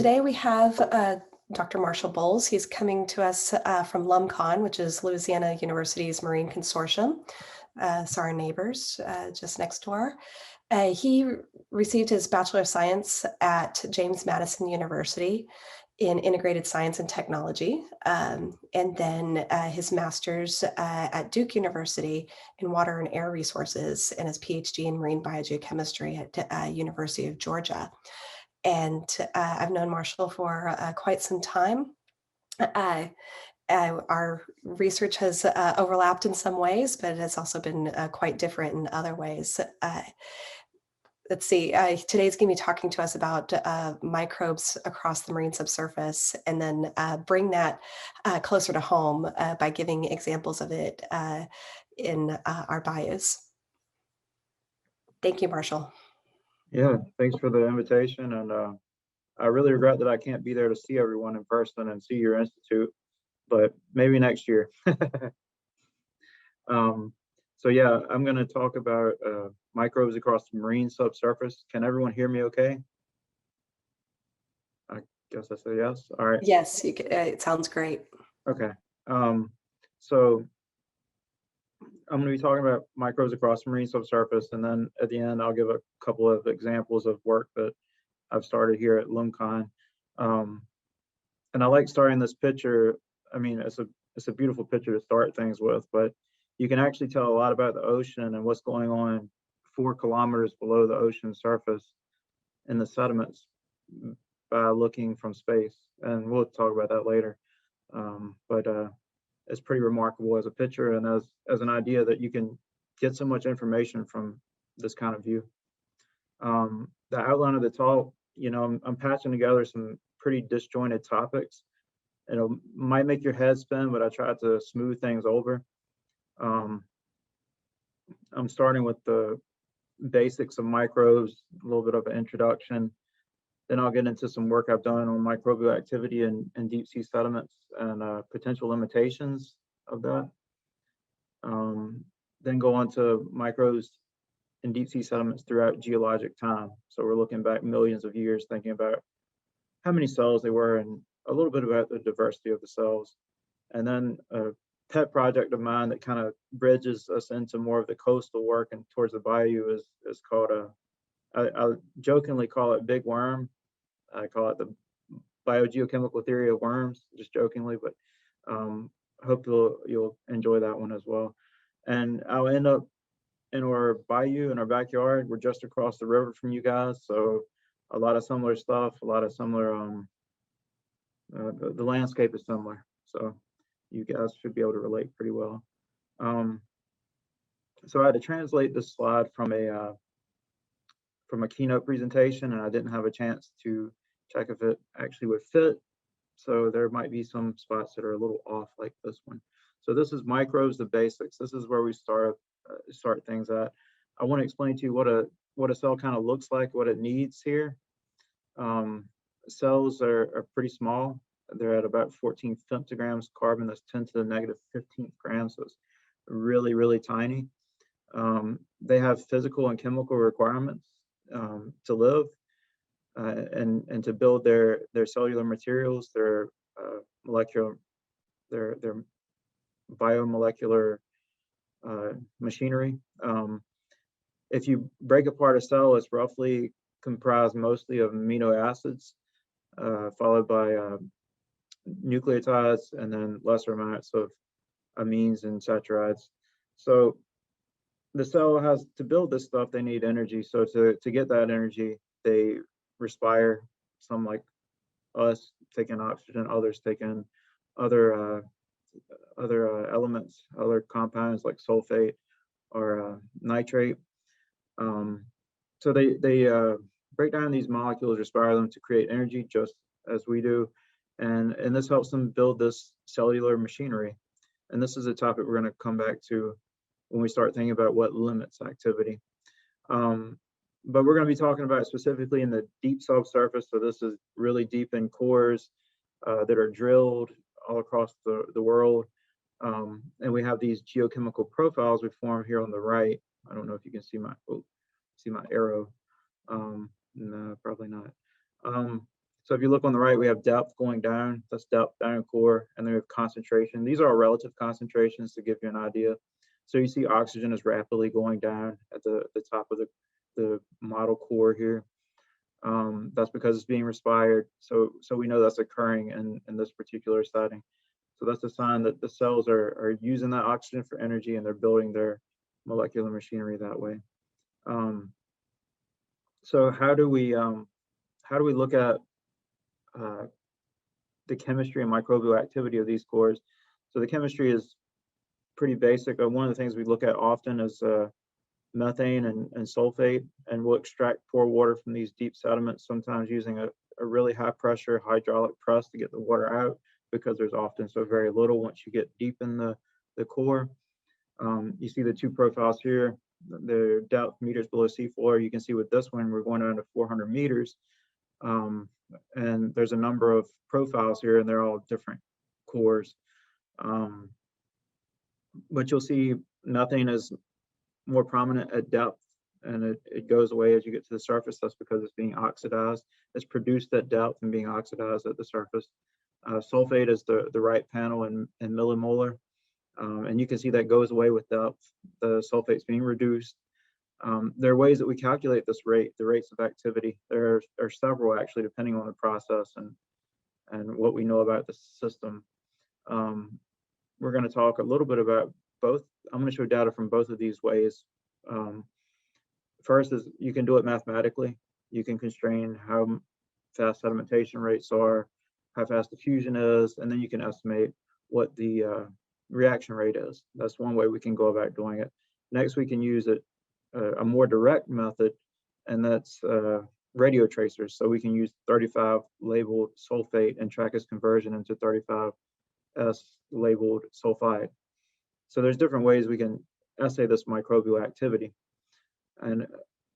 Today we have Dr. Marshall Bowles. He's coming to us from LUMCON, which is Louisiana University's Marine Consortium. So our neighbors just next door. He received his Bachelor of Science at James Madison University in Integrated Science and Technology, and then his master's at Duke University in Water and Air Resources, and his PhD in Marine Biogeochemistry at University of Georgia. And I've known Marshall for quite some time. Our research has overlapped in some ways, but it has also been quite different in other ways. Let's see, today's going to be talking to us about microbes across the marine subsurface, and then bring that closer to home by giving examples of it in our bayous. Thank you, Marshall. Yeah, thanks for the invitation. And I really regret that I can't be there to see everyone in person and see your institute, but maybe next year. So yeah, I'm going to talk about microbes across the marine subsurface. Can everyone hear me okay? I guess I say yes. All right. Yes, you can, it sounds great. Okay. So I'm going to be talking about microbes across the marine subsurface, and then at the end, I'll give a couple of examples of work that I've started here at LUMCON. And I like starting this picture. I mean, it's a beautiful picture to start things with, but you can actually tell a lot about the ocean and what's going on 4 kilometers below the ocean surface in the sediments by looking from space. And we'll talk about that later. But it's pretty remarkable as a picture and as an idea that you can get so much information from this kind of view. The outline of the talk, you know, I'm patching together some pretty disjointed topics. It might make your head spin, but I try to smooth things over. I'm starting with the basics of microbes, a little bit of an introduction. Then I'll get into some work I've done on microbial activity in deep sea sediments and potential limitations of that. Then go on to microbes in deep sea sediments throughout geologic time. So we're looking back millions of years, thinking about how many cells they were and a little bit about the diversity of the cells. And then a pet project of mine that kind of bridges us into more of the coastal work and towards the bayou is called I jokingly call it Big Worm. I call it the biogeochemical theory of worms, just jokingly, but hope you'll enjoy that one as well. And I'll end up in our bayou in our backyard. We're just across the river from you guys, so a lot of similar stuff, a lot of similar the landscape is similar, so you guys should be able to relate pretty well. So I had to translate this slide from a keynote presentation, and I didn't have a chance to check if it actually would fit. So there might be some spots that are a little off like this one. So this is microbes, the basics. This is where we start things at. I want to explain to you what a cell kind of looks like, what it needs here. Cells are pretty small. They're at about 14 femtograms carbon. That's 10 to the negative 15th grams. So it's really, really tiny. They have physical and chemical requirements to live and to build their cellular materials, their biomolecular machinery. If you break apart a cell, it's roughly comprised mostly of amino acids, followed by nucleotides, and then lesser amounts of amines and saccharides. So the cell has to build this stuff, they need energy. So to get that energy, they respire. Some, like us, take in oxygen, others take in other elements, other compounds like sulfate or nitrate. So they break down these molecules, respire them to create energy, just as we do, and this helps them build this cellular machinery. And this is a topic we're going to come back to when we start thinking about what limits activity. But we're going to be talking about specifically in the deep subsurface. So this is really deep in cores that are drilled all across the world. And we have these geochemical profiles we form here on the right. I don't know if you can see my arrow. No, probably not. So if you look on the right, we have depth going down, that's depth down in core, and then we have concentration. These are relative concentrations to give you an idea. So you see oxygen is rapidly going down at the top of the model core here. That's because it's being respired. So we know that's occurring in this particular setting. So that's a sign that the cells are using that oxygen for energy, and they're building their molecular machinery that way. So how do we look at the chemistry and microbial activity of these cores? So the chemistry is pretty basic. One of the things we look at often is methane and sulfate, and we'll extract pore water from these deep sediments, sometimes using a really high pressure hydraulic press to get the water out, because there's often so very little once you get deep in the core. You see the two profiles here, the depth meters below seafloor. You can see with this one, we're going down to 400 meters. And there's a number of profiles here, and they're all different cores. But you'll see methane is more prominent at depth, and it goes away as you get to the surface. That's because it's being oxidized. It's produced at depth and being oxidized at the surface. Sulfate is the right panel in millimolar, and you can see that goes away with depth. The sulfate's being reduced. There are ways that we calculate this rate, the rates of activity. There are several actually, depending on the process and what we know about the system. We're going to talk a little bit about both. I'm going to show data from both of these ways. First is you can do it mathematically. You can constrain how fast sedimentation rates are, how fast diffusion is, and then you can estimate what the reaction rate is. That's one way we can go about doing it. Next, we can use a more direct method, and that's radio tracers. So we can use 35 labeled sulfate and track its conversion into 35S labeled sulfide. So there's different ways we can assay this microbial activity. And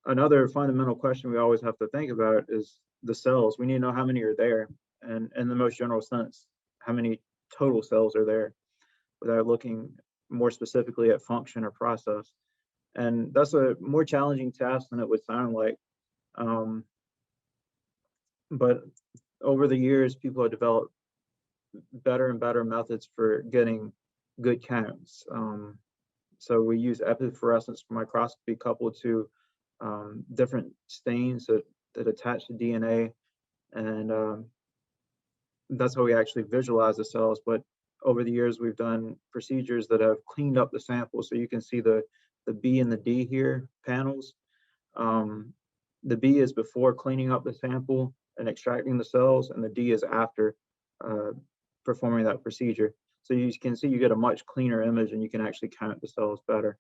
another fundamental question we always have to think about is the cells. We need to know how many are there, and in the most general sense, how many total cells are there, without looking more specifically at function or process. And that's a more challenging task than it would sound like. But over the years, people have developed better and better methods for getting good counts. So we use epifluorescence microscopy coupled to different stains that attach to DNA, and that's how we actually visualize the cells. But over the years, we've done procedures that have cleaned up the sample. So you can see the B and the D here panels. The B is before cleaning up the sample and extracting the cells, and the D is after performing that procedure. So you can see you get a much cleaner image, and you can actually count the cells better.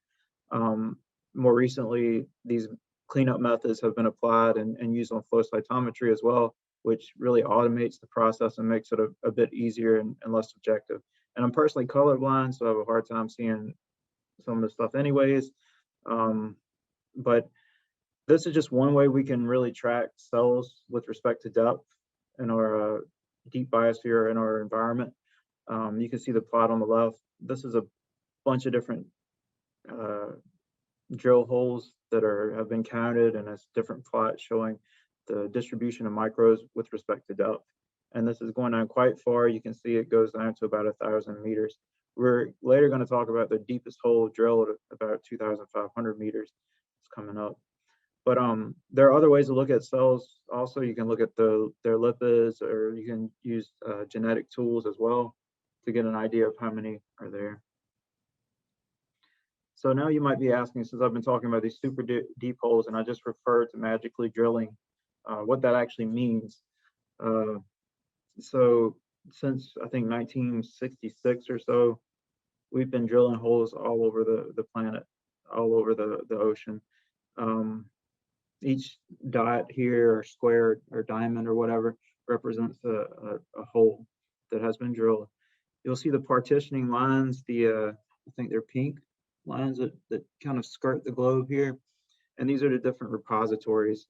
More recently, these cleanup methods have been applied and used on flow cytometry as well, which really automates the process and makes it a bit easier and less subjective. And I'm personally colorblind, so I have a hard time seeing some of the stuff anyways. But this is just one way we can really track cells with respect to depth in our deep biosphere in our environment. You can see the plot on the left. This is a bunch of different drill holes that have been counted, and it's different plots showing the distribution of microbes with respect to depth. And this is going down quite far. You can see it goes down to about 1,000 meters. We're later going to talk about the deepest hole drilled at about 2,500 meters. It's coming up. But there are other ways to look at cells. Also, you can look at their lipids, or you can use genetic tools as well to get an idea of how many are there. So now you might be asking, since I've been talking about these super deep holes and I just referred to magically drilling, what that actually means. So since I think 1966 or so, we've been drilling holes all over the planet, all over the ocean. Each dot here, or square, or diamond, or whatever, represents a hole that has been drilled. You'll see the partitioning lines, I think they're pink lines that kind of skirt the globe here. And these are the different repositories.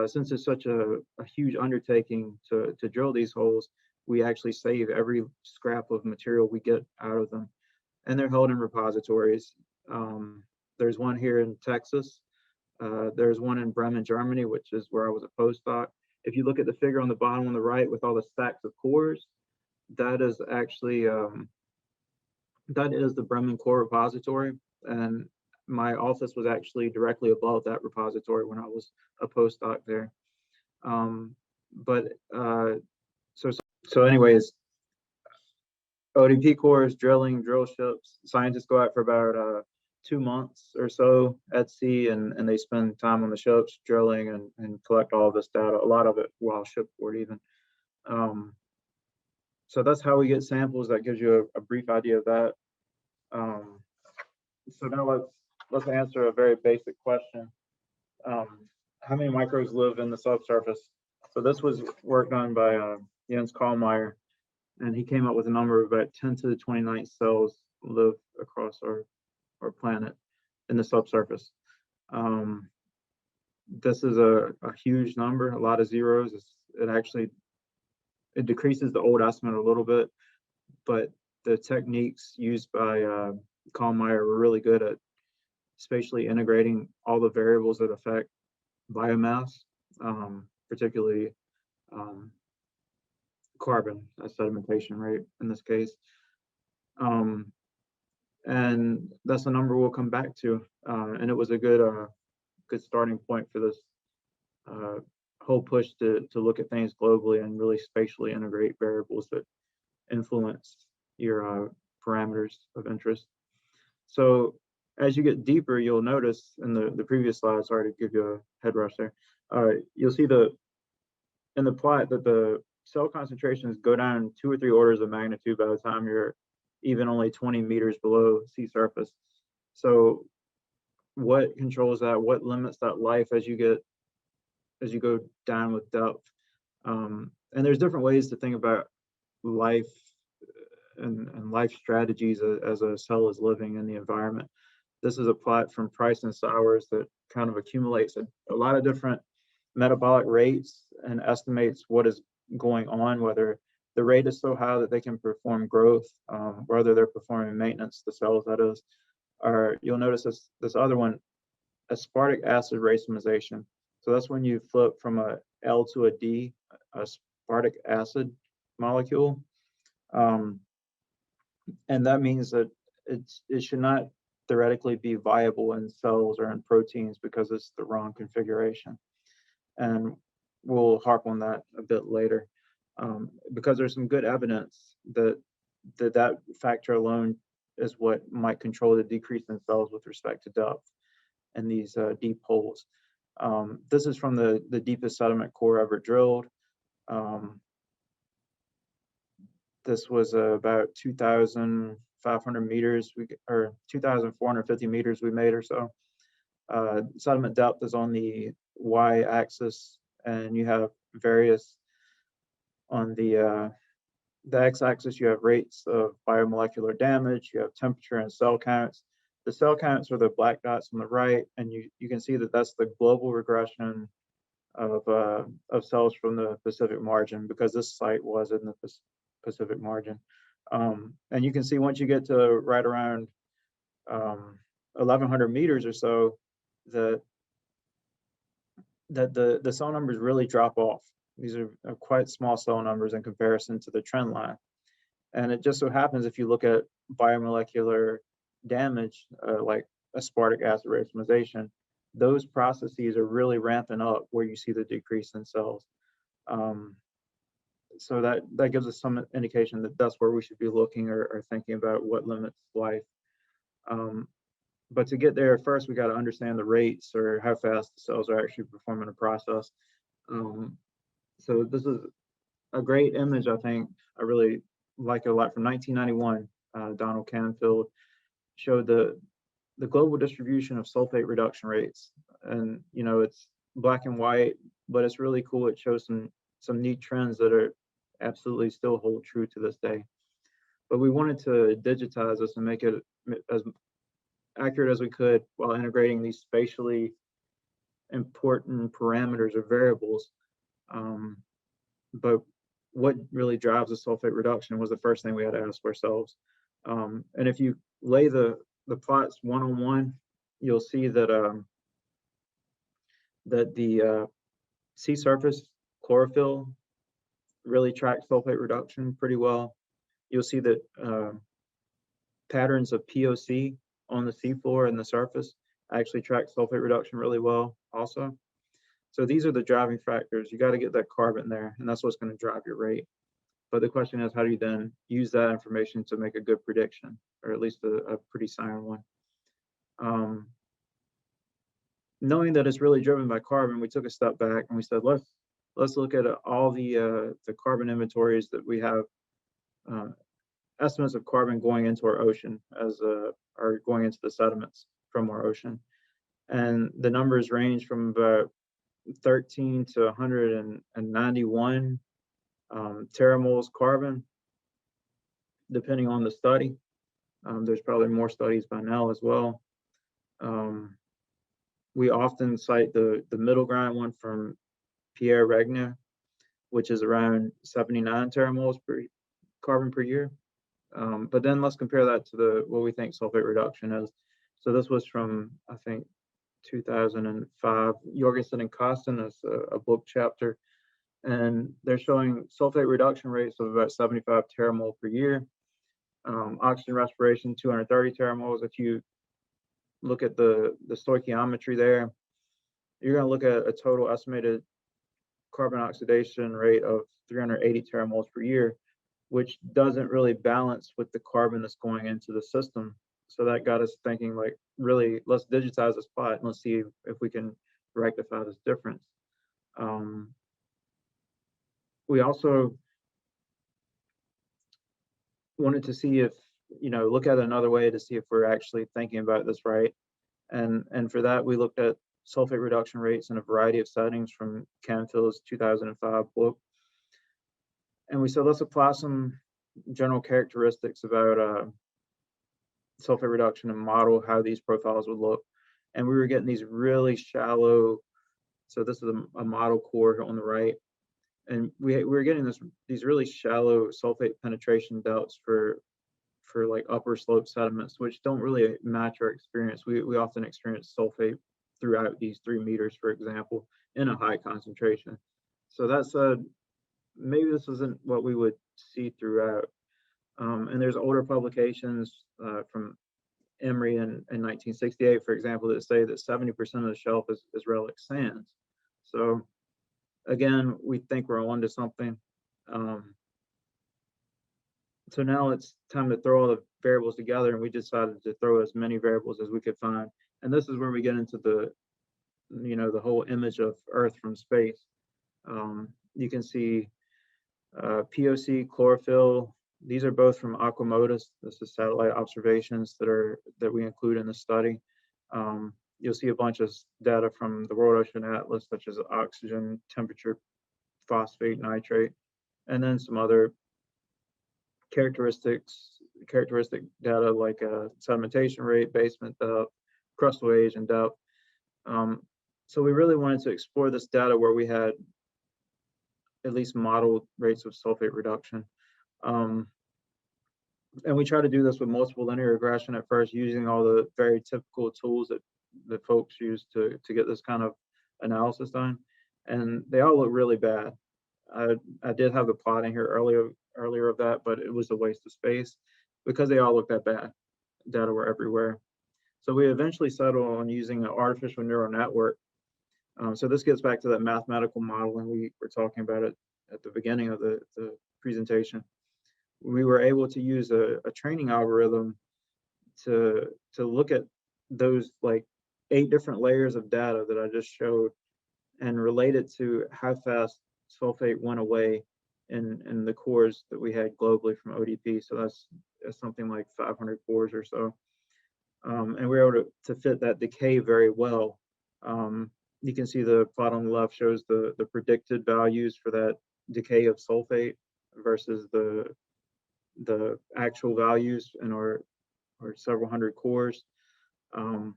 Since it's such a huge undertaking to drill these holes, we actually save every scrap of material we get out of them. And they're held in repositories. There's one here in Texas. There's one in Bremen, Germany, which is where I was a postdoc. If you look at the figure on the bottom on the right with all the stacks of cores, that is actually that is the Bremen core repository, and my office was actually directly above that repository when I was a postdoc there. So anyways, ODP cores, drilling, drill ships. Scientists go out for about 2 months or so at sea, and they spend time on the ships drilling and collect all of this data, a lot of it while shipboard even. So that's how we get samples. That gives you a brief idea of that. So now let's answer a very basic question. How many microbes live in the subsurface? So this was work done by Jens Kallmeyer, and he came up with a number of about 10 to the 29th cells live across our planet in the subsurface. This is a huge number, a lot of zeros. It decreases the old estimate a little bit, but the techniques used by Kallmeyer were really good at spatially integrating all the variables that affect biomass, particularly carbon as sedimentation rate in this case. And that's a number we'll come back to. And it was a good starting point for this whole push to look at things globally and really spatially integrate variables that influence your parameters of interest. So as you get deeper, you'll notice in the previous slide, sorry to give you a head rush there, you'll see in the plot that the cell concentrations go down 2 or 3 orders of magnitude by the time you're even only 20 meters below sea surface. So what controls that? What limits that life as you go down with depth? And there's different ways to think about life and life strategies as a cell is living in the environment. This is a plot from Price and Sowers that kind of accumulates a lot of different metabolic rates and estimates what is going on, whether the rate is so high that they can perform growth, whether they're performing maintenance, the cells that is. Or you'll notice this other one, aspartic acid racemization. So that's when you flip from a L to a D, aspartic acid molecule. And that means that it should not theoretically be viable in cells or in proteins because it's the wrong configuration. And we'll harp on that a bit later, because there's some good evidence that factor alone is what might control the decrease in cells with respect to depth in these deep holes. This is from the deepest sediment core ever drilled. This was about 2,500 meters, or 2,450 meters we made or so. Sediment depth is on the y-axis, and you have various on the x-axis. You have rates of biomolecular damage. You have temperature and cell counts. The cell counts are the black dots on the right, and you can see that that's the global regression of cells from the Pacific margin, because this site was in the Pacific margin. And you can see once you get to right around 1,100 meters or so, that the cell numbers really drop off. These are quite small cell numbers in comparison to the trend line. And it just so happens, if you look at biomolecular damage, like aspartic acid racemization, those processes are really ramping up where you see the decrease in cells. So that gives us some indication that that's where we should be looking or thinking about what limits life. But to get there, first we got to understand the rates, or how fast the cells are actually performing a process. So this is a great image, I think. I really like it a lot, from 1991. Donald Canfield showed the global distribution of sulfate reduction rates. And it's black and white, but it's really cool. It shows some neat trends that are absolutely still hold true to this day. But we wanted to digitize this and make it as accurate as we could while integrating these spatially important parameters or variables. But what really drives the sulfate reduction was the first thing we had to ask ourselves. And if you lay the plots one on one, you'll see that that the sea surface chlorophyll really tracks sulfate reduction pretty well. You'll see that patterns of POC on the seafloor and the surface actually track sulfate reduction really well also. So these are the driving factors. You got to get that carbon there, and that's what's going to drive your rate. But the question is, how do you then use that information to make a good prediction, or at least a pretty sound one? Knowing that it's really driven by carbon, we took a step back and we said, let's look at all the carbon inventories that we have, estimates of carbon going into our ocean or going into the sediments from our ocean. And the numbers range from about 13 to 191 teramoles carbon, depending on the study. There's probably more studies by now as well. We often cite the middle ground one from Pierre Regnier, which is around 79 teramoles per carbon per year. But then let's compare that to what we think sulfate reduction is. So this was from, I think, 2005. Jorgensen and Costin is a book chapter, and they're showing sulfate reduction rates of about 75 teramole per year. Oxygen respiration, 230 teramoles. If you look at the stoichiometry there, you're going to look at a total estimated carbon oxidation rate of 380 teramoles per year, which doesn't really balance with the carbon that's going into the system. So that got us thinking, like, really, let's digitize this plot and let's see if we can rectify this difference. We also wanted to see if, look at another way to see if we're actually thinking about this right. And for that, we looked at sulfate reduction rates in a variety of settings from Canfield's 2005 book. And we said, let's apply some general characteristics about sulfate reduction and model how these profiles would look. And we were getting these really shallow, so this is a model core on the right. And we were getting these really shallow sulfate penetration delts for like upper slope sediments, which don't really match our experience. We often experience sulfate throughout these 3 meters, for example, in a high concentration. So that said, maybe this isn't what we would see throughout. And there's older publications from Emery in 1968, for example, that say that 70% of the shelf is relic sands. So again, we think we're onto something. So now it's time to throw all the variables together, and we decided to throw as many variables as we could find. And this is where we get into the whole image of Earth from space. You can see POC, chlorophyll. These are both from Aquamotus. This is satellite observations that we include in the study. You'll see a bunch of data from the World Ocean Atlas, such as oxygen, temperature, phosphate, nitrate, and then some other characteristic data like sedimentation rate, basement depth, crustal age, and depth. So we really wanted to explore this data where we had at least modeled rates of sulfate reduction. And we try to do this with multiple linear regression at first, using all the very typical tools that folks use to get this kind of analysis done. And they all look really bad. I did have the plot in here earlier of that, but it was a waste of space because they all look that bad. Data were everywhere. So we eventually settled on using an artificial neural network. So this gets back to that mathematical modeling we were talking about it at the beginning of the presentation. We were able to use a training algorithm to look at those like 8 different layers of data that I just showed and relate it to how fast sulfate went away in the cores that we had globally from ODP. So that's something like 500 cores or so. And we were able to fit that decay very well. You can see the plot on the left shows the predicted values for that decay of sulfate versus the actual values in our several hundred cores. And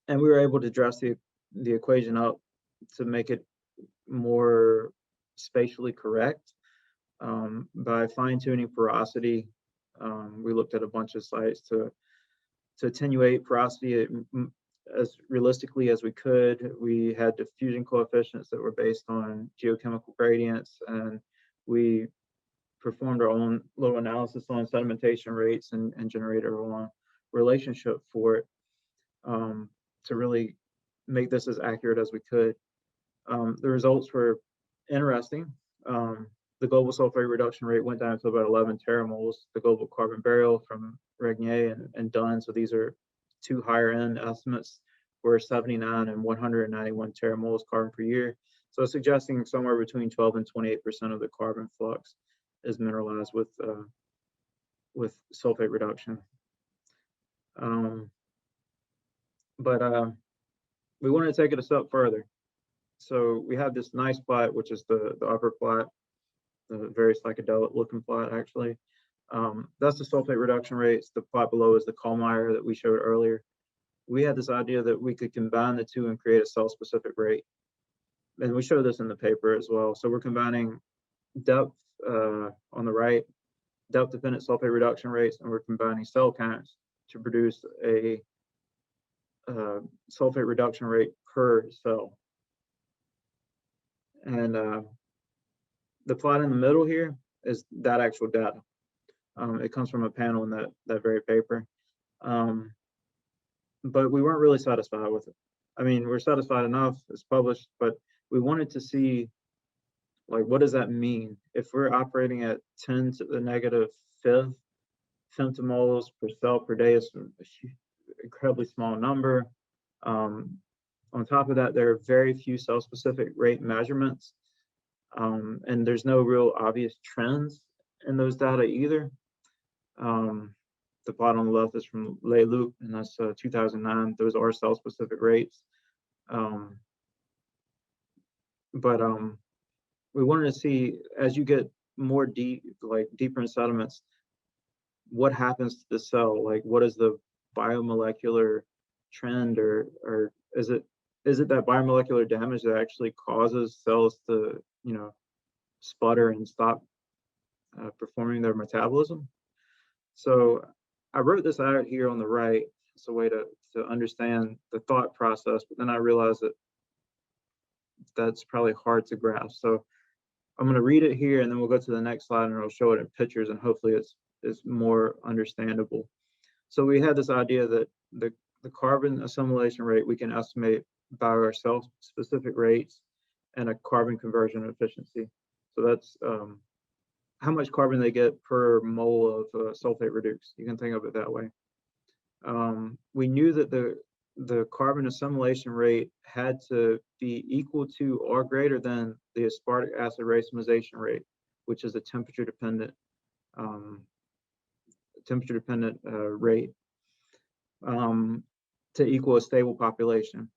we were able to dress the equation up to make it more spatially correct by fine-tuning porosity. We looked at a bunch of sites to attenuate porosity as realistically as we could. We had diffusion coefficients that were based on geochemical gradients, and we performed our own little analysis on sedimentation rates and generated our own relationship for it, to really make this as accurate as we could. The results were interesting. The global sulfate reduction rate went down to about 11 teramoles. The global carbon burial from Regnier and Dunn, so these are two higher end estimates, were 79 and 191 teramoles carbon per year. So suggesting somewhere between 12 and 28% of the carbon flux is mineralized with sulfate reduction. But we want to take it a step further. So we have this nice plot, which is the upper plot, the very psychedelic looking plot actually. That's the sulfate reduction rates. The plot below is the Kohlmeyer that we showed earlier. We had this idea that we could combine the two and create a cell-specific rate. And we show this in the paper as well. So we're combining depth on the right, depth-dependent sulfate reduction rates, and we're combining cell counts to produce a sulfate reduction rate per cell. And the plot in the middle here is that actual data. It comes from a panel in that very paper. But we weren't really satisfied with it. I mean, we're satisfied enough, it's published, but we wanted to see, like, what does that mean? If we're operating at 10 to the negative fifth femtomoles per cell per day, is an incredibly small number. On top of that, there are very few cell-specific rate measurements, and there's no real obvious trends in those data either. The plot on the left is from Luc, and that's 2009. Those are cell-specific rates. But we wanted to see, as you get more deep, like deeper in sediments, what happens to the cell? Like, what is the biomolecular trend, or is it that biomolecular damage that actually causes cells to, you know, sputter and stop performing their metabolism? So I wrote this out here on the right. It's a way to understand the thought process, but then I realized that that's probably hard to grasp. So I'm going to read it here, and then we'll go to the next slide, and I'll show it in pictures, and hopefully it's more understandable. So we had this idea that the carbon assimilation rate we can estimate by our cell-specific rates and a carbon conversion efficiency. So that's how much carbon they get per mole of sulfate reduced. You can think of it that way. We knew that the carbon assimilation rate had to be equal to or greater than the aspartic acid racemization rate, which is a temperature-dependent rate, to equal a stable population.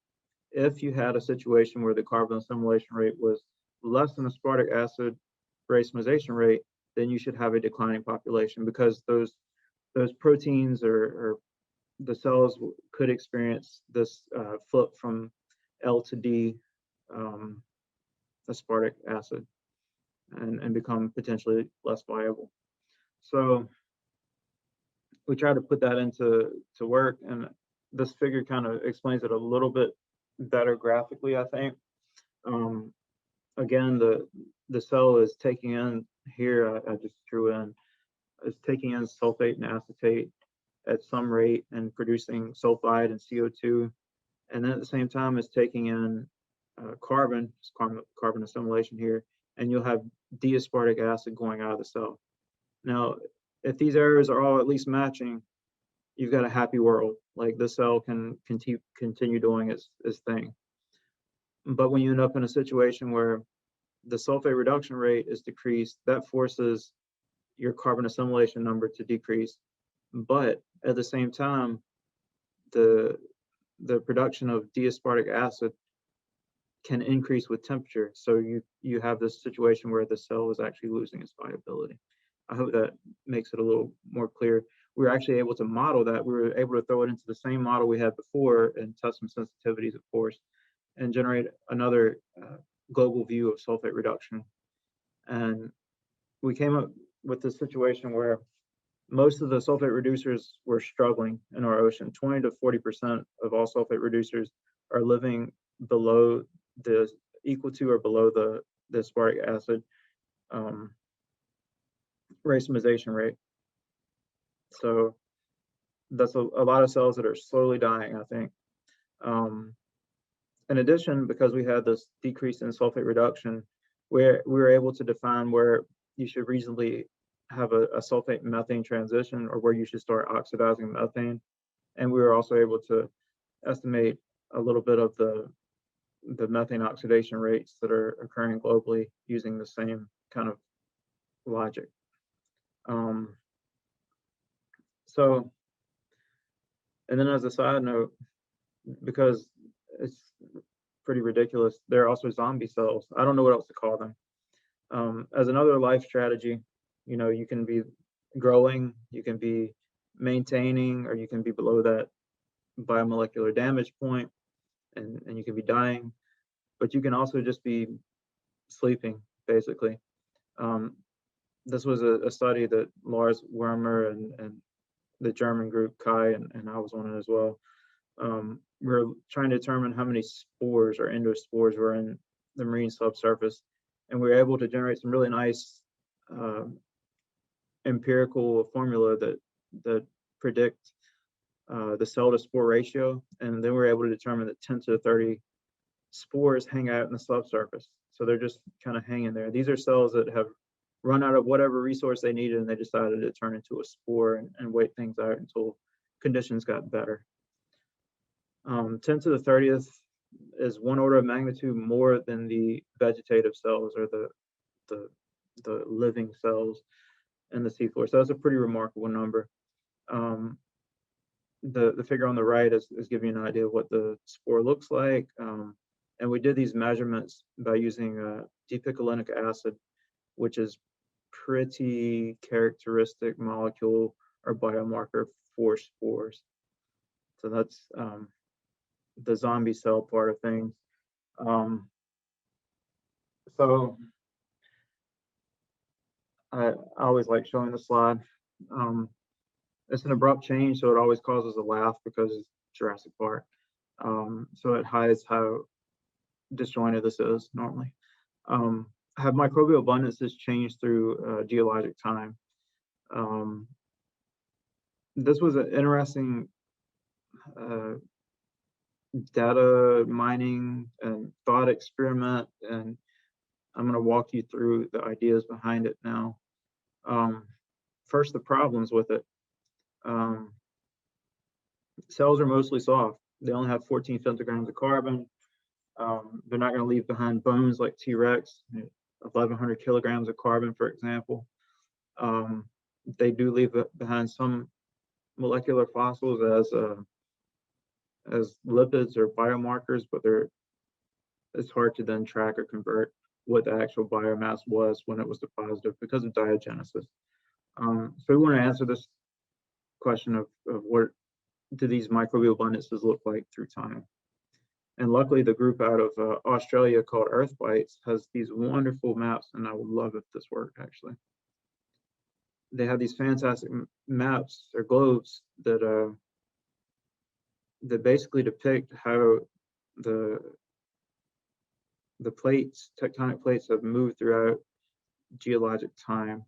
If you had a situation where the carbon assimilation rate was less than aspartic acid racemization rate, then you should have a declining population, because those proteins or the cells could experience this flip from L to D aspartic acid and become potentially less viable. So we try to put that into work, and this figure kind of explains it a little bit better graphically, I think. Again, the cell is taking in here, I just drew in, is taking in sulfate and acetate at some rate and producing sulfide and CO2, and then at the same time is taking in carbon assimilation here, and you'll have D-aspartic acid going out of the cell. Now, if these errors are all at least matching, you've got a happy world. Like, the cell can continue doing its thing. But when you end up in a situation where the sulfate reduction rate is decreased, that forces your carbon assimilation number to decrease. But at the same time, the production of D-aspartic acid can increase with temperature. So you have this situation where the cell is actually losing its viability. I hope that makes it a little more clear. We were actually able to model that. We were able to throw it into the same model we had before and test some sensitivities, of course, and generate another global view of sulfate reduction. And we came up with this situation where most of the sulfate reducers were struggling in our ocean. 20 to 40% of all sulfate reducers are living below the equal to or below the aspartic acid racemization rate. So that's a lot of cells that are slowly dying, I think. In addition, because we had this decrease in sulfate reduction, we were able to define where you should reasonably have a sulfate methane transition, or where you should start oxidizing methane. And we were also able to estimate a little bit of the methane oxidation rates that are occurring globally using the same kind of logic. So, and then as a side note, because it's pretty ridiculous, there are also zombie cells. I don't know what else to call them. As another life strategy, you know, you can be growing, you can be maintaining, or you can be below that biomolecular damage point, and you can be dying, but you can also just be sleeping, basically. This was a study that Lars Wermer and the German group Kai and I was on it as well. We're trying to determine how many spores or endospores were in the marine subsurface, and we were able to generate some really nice empirical formula that predict the cell to spore ratio, and then we're able to determine that 10 to the 30 spores hang out in the subsurface. So they're just kind of hanging there. These are cells that have run out of whatever resource they needed, and they decided to turn into a spore and wait things out until conditions got better. 10 to the 30th is 1 order of magnitude more than the vegetative cells, or the living cells in the seafloor. So that's a pretty remarkable number. The figure on the right is giving you an idea of what the spore looks like. And we did these measurements by using dipicolinic acid, which is pretty characteristic molecule or biomarker for spores. So that's the zombie cell part of things. So I always like showing the slide. It's an abrupt change, so it always causes a laugh because it's Jurassic Park. So it hides how disjointed this is normally. Have microbial abundances changed through geologic time? This was an interesting data mining and thought experiment, and I'm going to walk you through the ideas behind it now. First, the problems with it. Cells are mostly soft. They only have 14 femtograms of carbon. They're not going to leave behind bones like T-Rex, 1,100 kilograms of carbon, for example. They do leave behind some molecular fossils as lipids or biomarkers, but it's hard to then track or convert what the actual biomass was when it was deposited because of diagenesis. So we want to answer this question of what do these microbial abundances look like through time. And luckily, the group out of Australia called Earth Bites has these wonderful maps, and I would love if this worked, actually. They have these fantastic maps or globes that basically depict how the plates, tectonic plates, have moved throughout geologic time.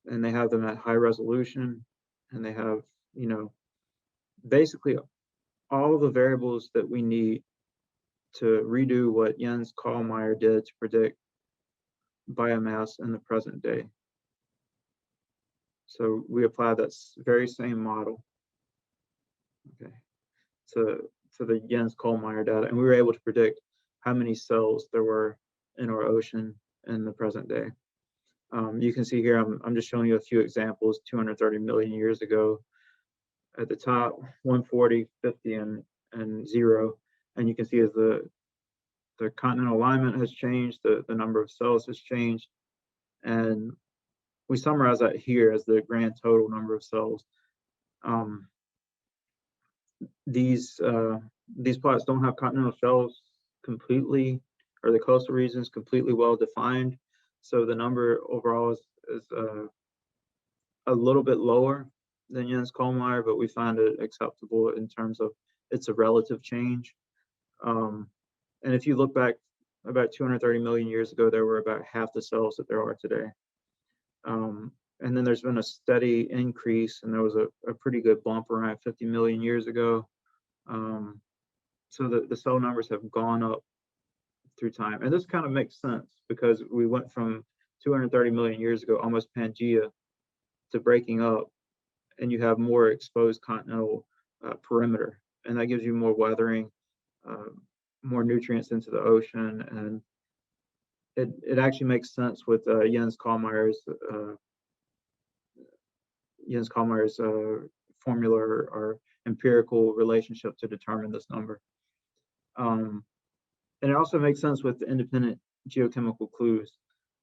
And they have them at high resolution, and they have, you know, basically all the variables that we need to redo what Jens Kallmeyer did to predict biomass in the present day. So we applied that very same model, okay, to the Jens Kallmeyer data, and we were able to predict how many cells there were in our ocean in the present day. You can see here, I'm just showing you a few examples, 230 million years ago. At the top, 140, 50, and 0. And you can see as the continental alignment has changed, the number of cells has changed. And we summarize that here as the grand total number of cells. These plots don't have continental shelves completely, or the coastal regions completely well defined. So the number overall is a little bit lower than Jens Kollmeyer, but we find it acceptable in terms of it's a relative change. And if you look back about 230 million years ago, there were about half the cells that there are today. And then there's been a steady increase, and there was a pretty good bump around 50 million years ago. So the cell numbers have gone up through time. And this kind of makes sense because we went from 230 million years ago, almost Pangea, to breaking up, and you have more exposed continental perimeter. And that gives you more weathering, more nutrients into the ocean. And it actually makes sense with Jens Kollmeyer's formula or empirical relationship to determine this number. And it also makes sense with the independent geochemical clues.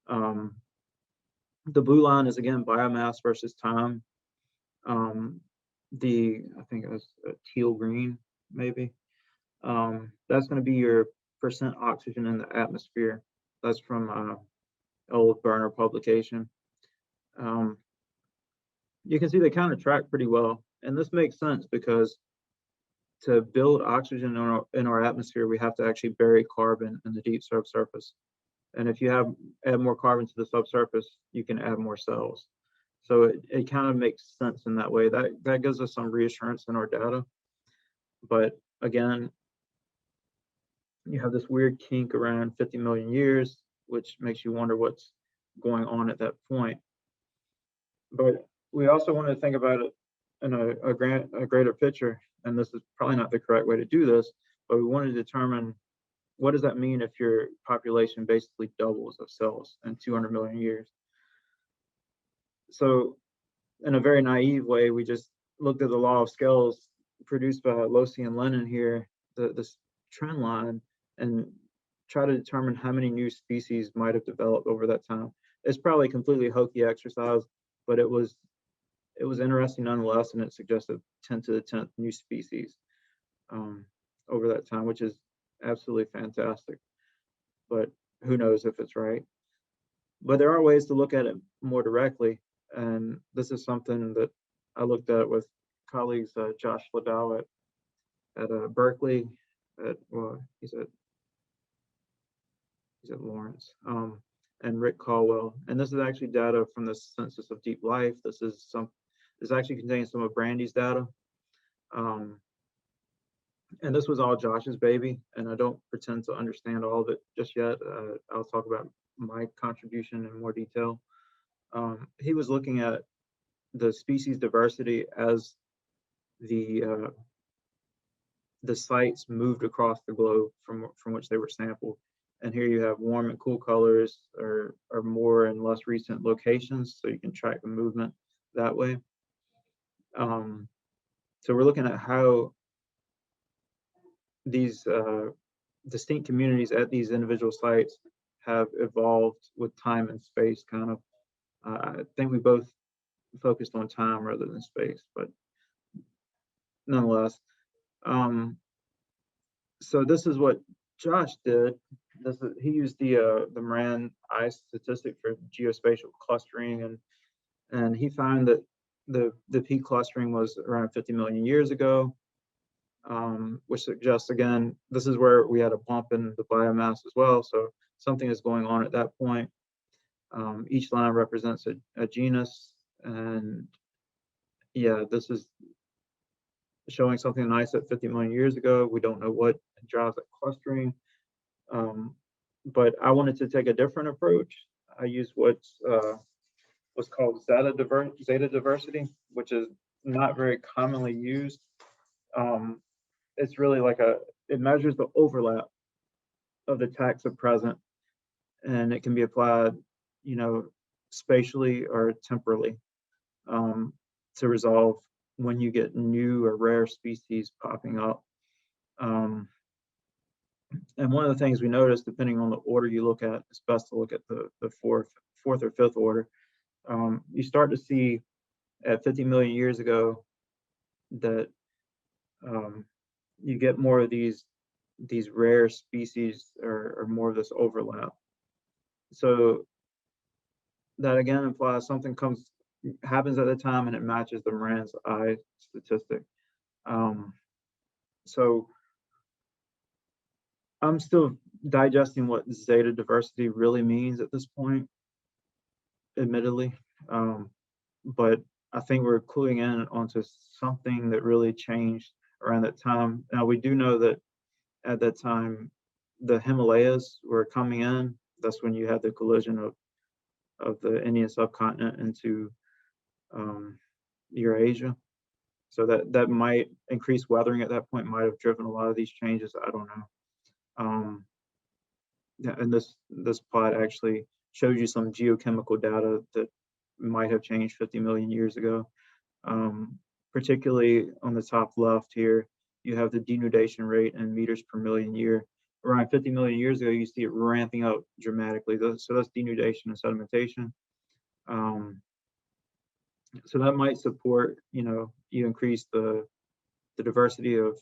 The blue line is, again, biomass versus time. I think it was teal green, maybe. That's going to be your percent oxygen in the atmosphere. That's from old Burner publication. You can see they kind of track pretty well. And this makes sense because to build oxygen in our atmosphere, we have to actually bury carbon in the deep subsurface. And if you add more carbon to the subsurface, you can add more cells. So it kind of makes sense in that way. That gives us some reassurance in our data. But again, you have this weird kink around 50 million years, which makes you wonder what's going on at that point. But we also want to think about it in a greater picture. And this is probably not the correct way to do this, but we want to determine what does that mean if your population basically doubles of cells in 200 million years. So in a very naive way, we just looked at the law of scales produced by Losey and Lennon here, this trend line, and try to determine how many new species might have developed over that time. It's probably a completely hokey exercise, but it was interesting nonetheless, and it suggested 10 to the 10th new species over that time, which is absolutely fantastic. But who knows if it's right. But there are ways to look at it more directly, and this is something that I looked at with colleagues, Josh Ladow at Berkeley, he's at Lawrence, and Rick Caldwell. And this is actually data from the Census of Deep Life. This actually contains some of Brandy's data. And this was all Josh's baby, and I don't pretend to understand all of it just yet. I'll talk about my contribution in more detail. He was looking at the species diversity as the sites moved across the globe from which they were sampled. And here you have warm and cool colors or more and less recent locations, so you can track the movement that way. So we're looking at how these distinct communities at these individual sites have evolved with time and space, kind of. I think we both focused on time rather than space, but nonetheless. So this is what Josh did. He used the Moran ice statistic for geospatial clustering, and he found that the peak clustering was around 50 million years ago, which suggests, again, this is where we had a bump in the biomass as well. So something is going on at that point. Each line represents a genus, and yeah, this is showing something nice at 50 million years ago. We don't know what drives that clustering, but I wanted to take a different approach. I used what's called zeta diversity, which is not very commonly used. It's really like it measures the overlap of the taxa present, and it can be applied, spatially or temporally, to resolve when you get new or rare species popping up. And one of the things we noticed, depending on the order you look at, it's best to look at the fourth or fifth order. You start to see at 50 million years ago that you get more of these rare species or more of this overlap. So that again implies something comes happens at the time, and it matches the Moran's I statistic. So I'm still digesting what zeta diversity really means at this point, admittedly. But I think we're cluing in onto something that really changed around that time. Now, we do know that at that time, the Himalayas were coming in. That's when you had the collision of the Indian subcontinent into Eurasia. So that might increase weathering at that point, might have driven a lot of these changes. I don't know. And this plot actually shows you some geochemical data that might have changed 50 million years ago. Particularly on the top left here, you have the denudation rate in meters per million year. Around 50 million years ago, you see it ramping up dramatically. So that's denudation and sedimentation. So that might support, you increase the diversity of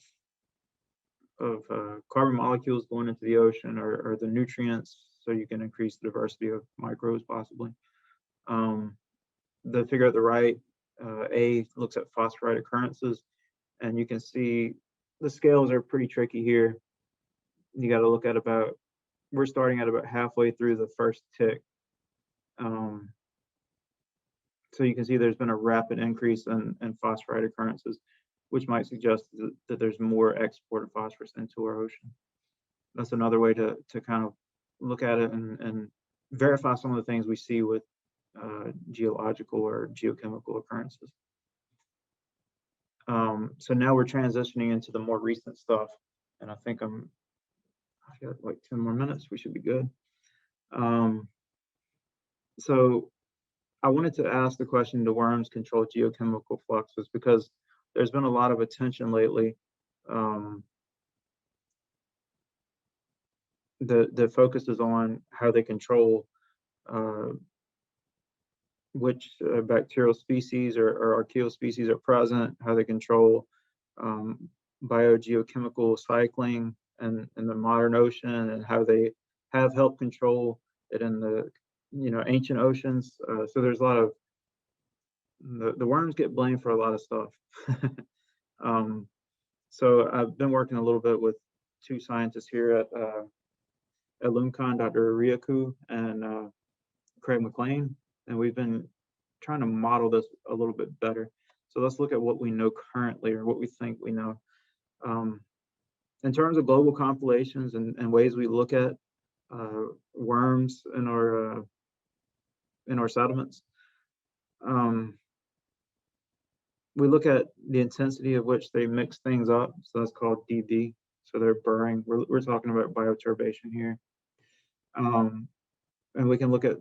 carbon molecules going into the ocean, or the nutrients, so you can increase the diversity of microbes possibly. The figure at the right, A, looks at phosphorite occurrences, and you can see the scales are pretty tricky here. You got to look at we're starting at about halfway through the first tick. So you can see there's been a rapid increase in phosphorite occurrences, which might suggest that there's more export of phosphorus into our ocean. That's another way to kind of look at it and verify some of the things we see with geological or geochemical occurrences. So now we're transitioning into the more recent stuff, and I think I've got like 10 more minutes. We should be good. So I wanted to ask the question, do worms control geochemical fluxes? Because there's been a lot of attention lately that focuses on how they control which bacterial species or archaeal species are present, how they control biogeochemical cycling in the modern ocean, and how they have helped control it in the ancient oceans. So there's a lot of the worms get blamed for a lot of stuff. So I've been working a little bit with two scientists here at LUMCON, Dr. Riaku and Craig McLean, and we've been trying to model this a little bit better. So let's look at what we know currently, or what we think we know. In terms of global compilations and ways we look at worms in our sediments, we look at the intensity of which they mix things up. So that's called dB. So they're burring. We're talking about bioturbation here. And we can look at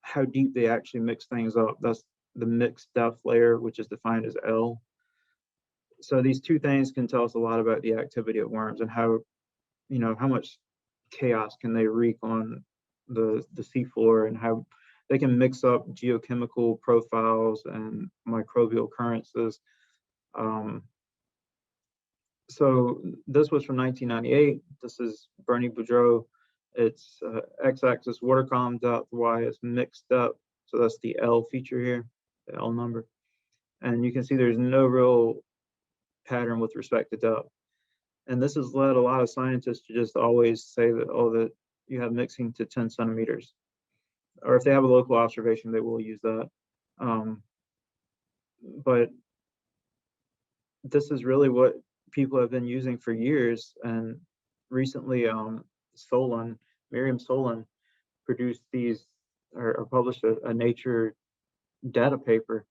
how deep they actually mix things up. That's the mixed depth layer, which is defined as L. So these two things can tell us a lot about the activity of worms and how much chaos can they wreak on the seafloor, and how they can mix up geochemical profiles and microbial occurrences. So this was from 1998. This is Bernie Boudreau. It's x-axis water column depth, y is mixed depth. So that's the L feature here, the L number. And you can see there's no real pattern with respect to depth. And this has led a lot of scientists to just always say that, that you have mixing to 10 centimeters. Or if they have a local observation, they will use that. But this is really what people have been using for years. And recently, Miriam Solon produced these, or published a Nature data paper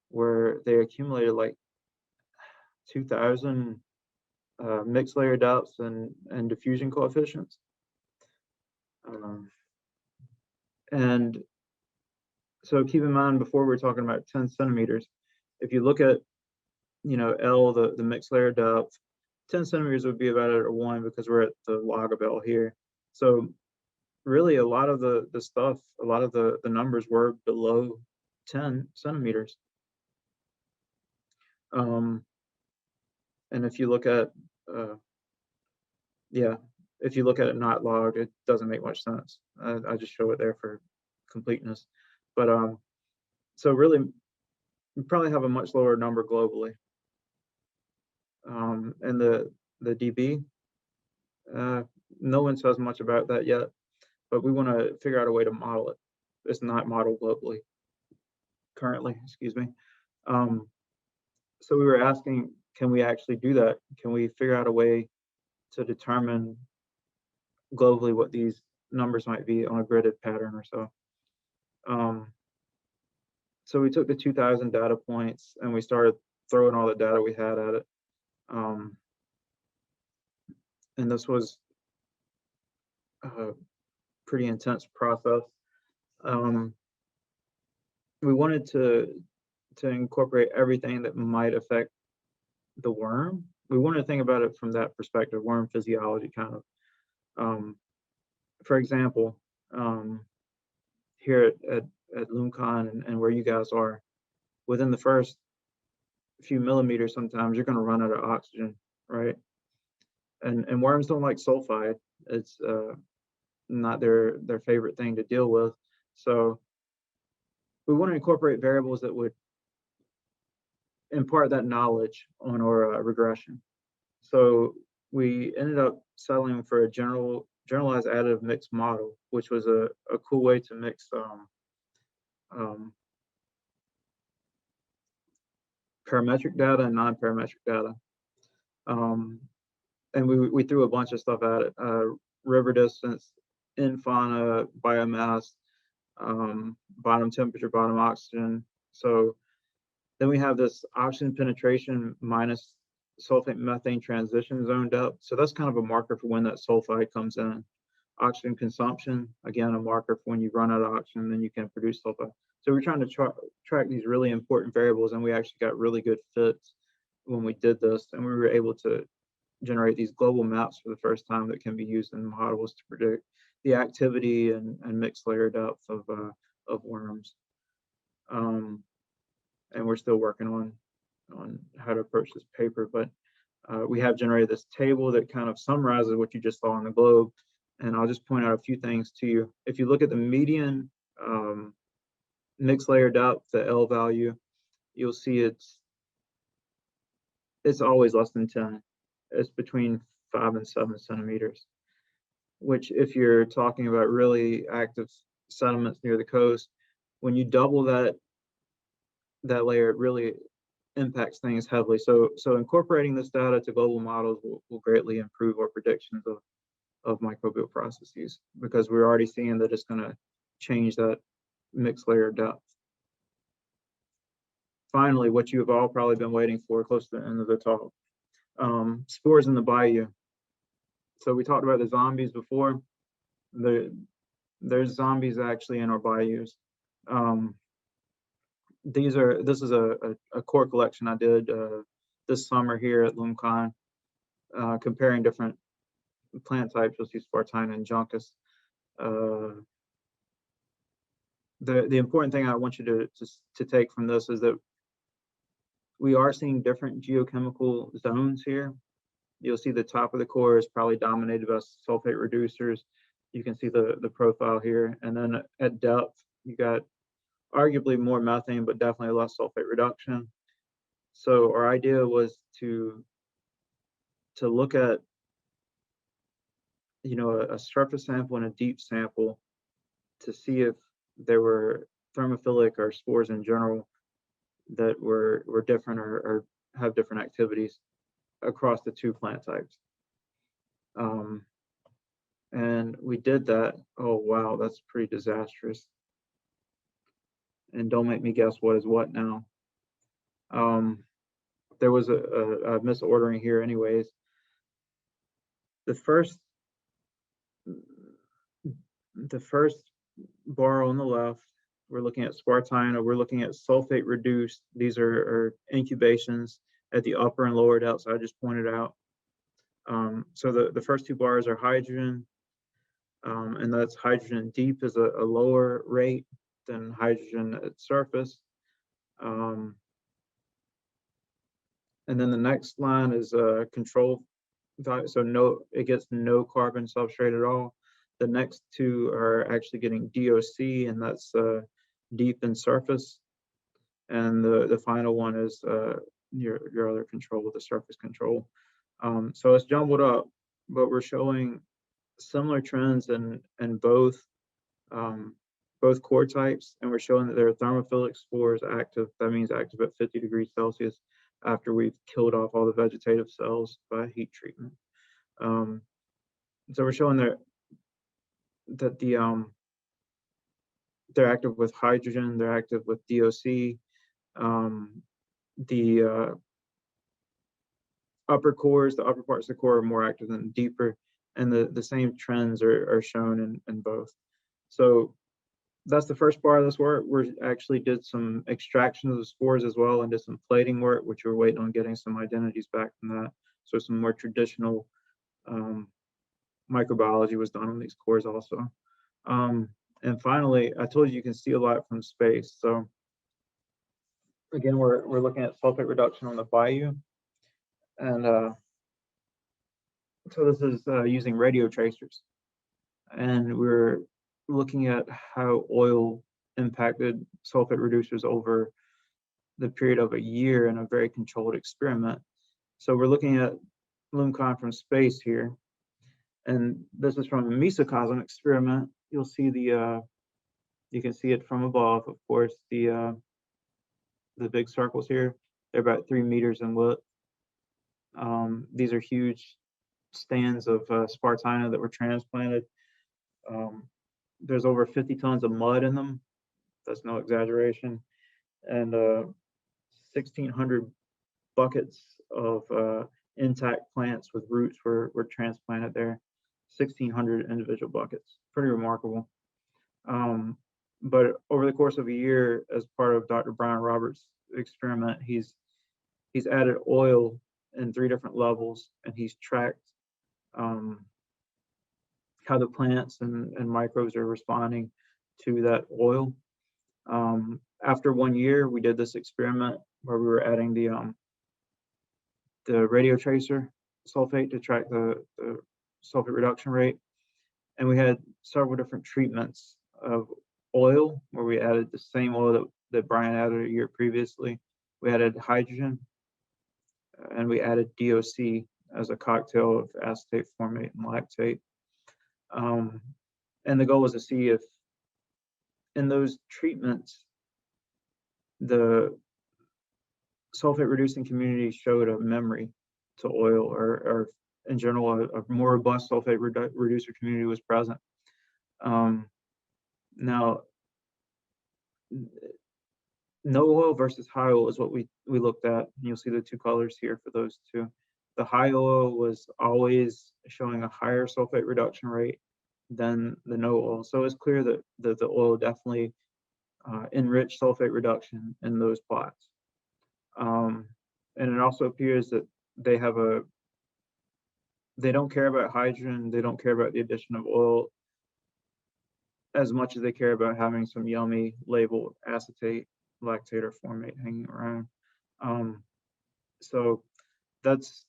where they accumulated like 2,000 mixed layer depths and diffusion coefficients. And so keep in mind, before we're talking about 10 centimeters, if you look at, L, the mixed layer depth, 10 centimeters would be about at 1 because we're at the log of L here. So really a lot of the stuff, a lot of the numbers were below 10 centimeters. And if you look at, if you look at it not logged, it doesn't make much sense. I just show it there for completeness. But So really, we probably have a much lower number globally. And the dB, no one says much about that yet, but we want to figure out a way to model it. It's not modeled globally currently, excuse me. So we were asking, can we actually do that? Can we figure out a way to determine globally what these numbers might be on a gridded pattern or so? So we took the 2,000 data points and we started throwing all the data we had at it. And this was a pretty intense process. We wanted to incorporate everything that might affect the worm. We wanted to think about it from that perspective, worm physiology kind of. For example, here at LUMCON and where you guys are, within the first few millimeters, sometimes you're going to run out of oxygen, right? And worms don't like sulfide. It's not their favorite thing to deal with. So we want to incorporate variables that would impart that knowledge on our regression. So we ended up settling for a generalized additive mix model, which was a cool way to mix parametric data and non-parametric data. And we threw a bunch of stuff at it, river distance, in fauna, biomass, bottom temperature, bottom oxygen. So then we have this oxygen penetration minus sulfate methane transition zone depth. So that's kind of a marker for when that sulfide comes in. Oxygen consumption, again, a marker for when you run out of oxygen, then you can produce sulfide. So we're trying to track these really important variables, and we actually got really good fits when we did this, and we were able to generate these global maps for the first time that can be used in models to predict the activity and mixed layer depth of worms. And we're still working on how to approach this paper, but we have generated this table that kind of summarizes what you just saw on the globe. And I'll just point out a few things to you. If you look at the median mixed layer depth, the L value, you'll see it's always less than 10. It's between 5 and 7 centimeters, which if you're talking about really active sediments near the coast, when you double that layer, it really impacts things heavily. So incorporating this data to global models will greatly improve our predictions of microbial processes, because we're already seeing that it's going to change that mixed layer depth. Finally, what you have all probably been waiting for, close to the end of the talk, spores in the bayou. So we talked about the zombies before. There's zombies actually in our bayous. This is a core collection I did this summer here at LUMCON, comparing different plant types. You'll see Spartina and Juncus. The important thing I want you to take from this is that we are seeing different geochemical zones here. You'll see the top of the core is probably dominated by sulfate reducers. You can see the profile here. And then at depth, you got arguably more methane, but definitely less sulfate reduction. So our idea was to look at, a surface sample and a deep sample to see if there were thermophilic or spores in general that were different or have different activities across the two plant types. And we did that. Oh, wow, that's pretty disastrous. And don't make me guess what is what now. There was a misordering here anyways. The first bar on the left, we're looking at Spartina, we're looking at sulfate reduced. These are incubations at the upper and lower depths I just pointed out. So the first two bars are hydrogen, and that's hydrogen deep is a lower rate than hydrogen at surface. And then the next line is control value, so it gets no carbon substrate at all. The next two are actually getting DOC, and that's deep in surface. and the final one is your other control, the surface control. So it's jumbled up, but we're showing similar trends in both core types, and we're showing that there are thermophilic spores active. That means active at 50 degrees Celsius after we've killed off all the vegetative cells by heat treatment. So we're showing that they're active with hydrogen, they're active with DOC. The upper cores, the upper parts of the core are more active than deeper, and the same trends are shown in both. So that's the first part of this work. We actually did some extraction of the spores as well, and did some plating work, which we're waiting on getting some identities back from that. So some more traditional microbiology was done on these cores also. And finally, I told you can see a lot from space. So again, we're looking at sulfate reduction on the bayou. And so this is using radio tracers. And we're looking at how oil impacted sulfate reducers over the period of a year in a very controlled experiment. So we're looking at LUMCON from space here. And this is from a mesocosm experiment. You'll see you can see it from above, of course, the big circles here. They're about 3 meters in width. These are huge stands of Spartina that were transplanted. There's over 50 tons of mud in them. That's no exaggeration. And 1,600 buckets of intact plants with roots were transplanted there. 1,600 individual buckets. Pretty remarkable. But over the course of a year, as part of Dr. Brian Roberts' experiment, he's added oil in 3 different levels, and he's tracked how the plants and microbes are responding to that oil. After 1 year, we did this experiment where we were adding the radio tracer sulfate to track the sulfate reduction rate. And we had several different treatments of oil where we added the same oil that Brian added a year previously. We added hydrogen, and we added DOC as a cocktail of acetate, formate, and lactate. And the goal was to see if in those treatments, the sulfate reducing community showed a memory to oil, or in general, a more robust sulfate reducer community was present. Now, no oil versus high oil is what we looked at. You'll see the 2 colors here for those 2. The high oil was always showing a higher sulfate reduction rate than the no oil. So it's clear that the oil definitely enriched sulfate reduction in those plots. And it also appears that they don't care about hydrogen, they don't care about the addition of oil as much as they care about having some yummy labeled acetate, lactate, or formate hanging around. So that's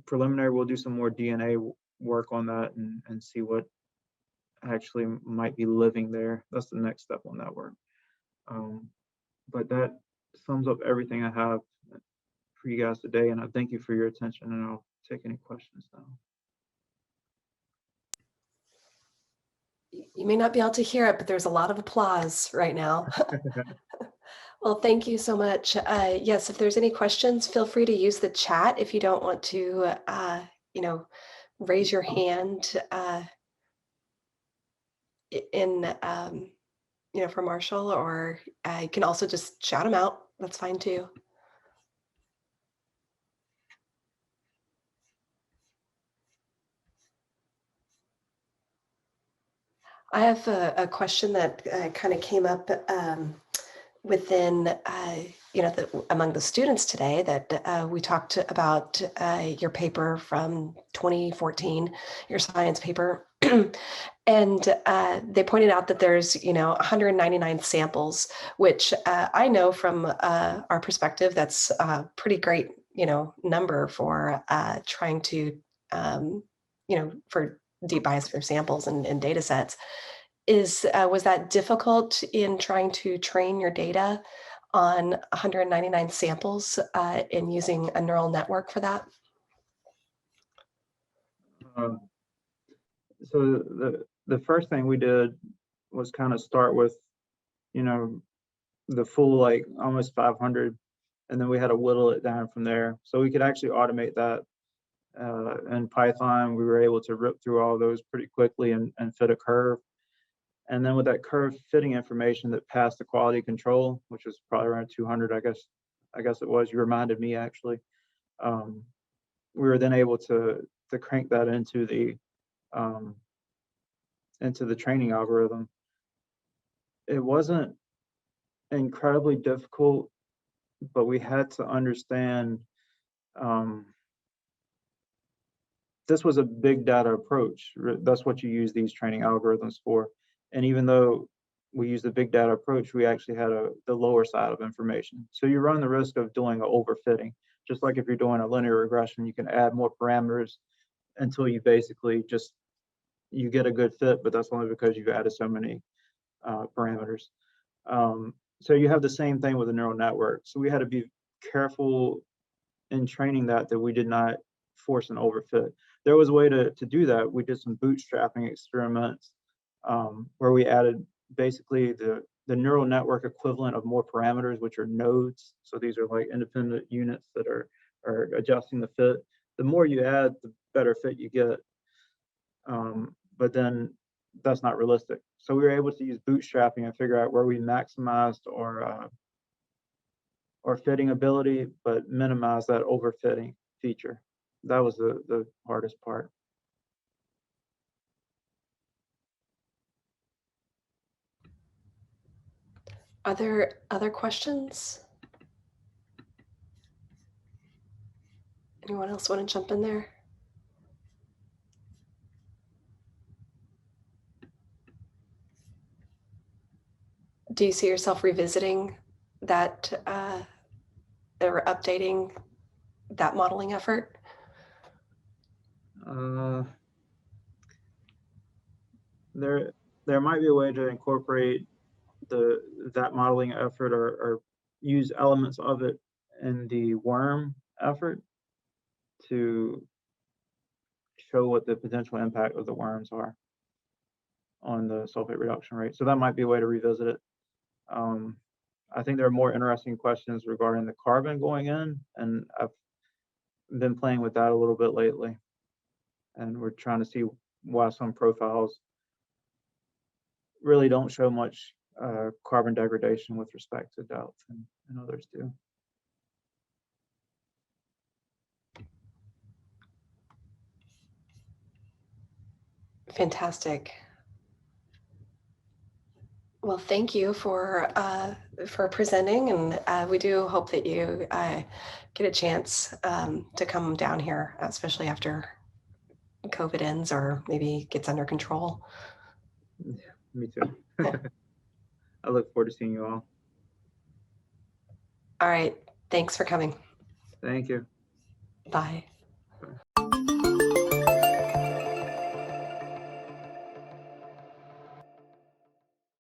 preliminary. We'll do some more DNA work on that and see what actually might be living there. That's the next step on that work. But that sums up everything I have for you guys today, and I thank you for your attention, and I'll take any questions now. You may not be able to hear it, but there's a lot of applause right now. Well, thank you so much. Yes, if there's any questions, feel free to use the chat if you don't want to, raise your hand for Marshall, or you can also just shout them out. That's fine too. I have a question that kind of came up within, among the students today, that we talked about your paper from 2014, your science paper. And they pointed out that there's, 199 samples, which I know from our perspective, that's a pretty great, number for trying to, for deep biosphere samples and data sets. Was that difficult in trying to train your data on 199 samples and using a neural network for that? So the first thing we did was kind of start with, the full, like, almost 500, and then we had to whittle it down from there. So we could actually automate that. In Python, we were able to rip through all those pretty quickly and fit a curve. And then with that curve fitting information that passed the quality control, which was probably around 200, I guess it was. You reminded me, actually. We were then able to crank that into the training algorithm. It wasn't incredibly difficult, but we had to understand this was a big data approach. That's what you use these training algorithms for. And even though we use the big data approach, we actually had the lower side of information. So you run the risk of doing an overfitting. Just like if you're doing a linear regression, you can add more parameters until you basically you get a good fit, but that's only because you've added so many parameters. So you have the same thing with a neural network. So we had to be careful in training that we did not force an overfit. There was a way to do that. We did some bootstrapping experiments where we added basically the neural network equivalent of more parameters, which are nodes. So these are like independent units that are adjusting the fit. The more you add, the better fit you get. But then that's not realistic. So we were able to use bootstrapping and figure out where we maximized our fitting ability, but minimize that overfitting feature. That was the hardest part. Are there other questions? Anyone else want to jump in there? Do you see yourself revisiting that or updating that modeling effort? There might be a way to incorporate that modeling effort or use elements of it in the worm effort to show what the potential impact of the worms are on the sulfate reduction rate. So that might be a way to revisit it. I think there are more interesting questions regarding the carbon going in, and I've been playing with that a little bit lately. And we're trying to see why some profiles really don't show much carbon degradation with respect to depth, and others do. Fantastic. Well, thank you for presenting, and we do hope that you get a chance to come down here, especially after COVID ends or maybe gets under control. Yeah, me too. I look forward to seeing you all. All right. Thanks for coming. Thank you. Bye.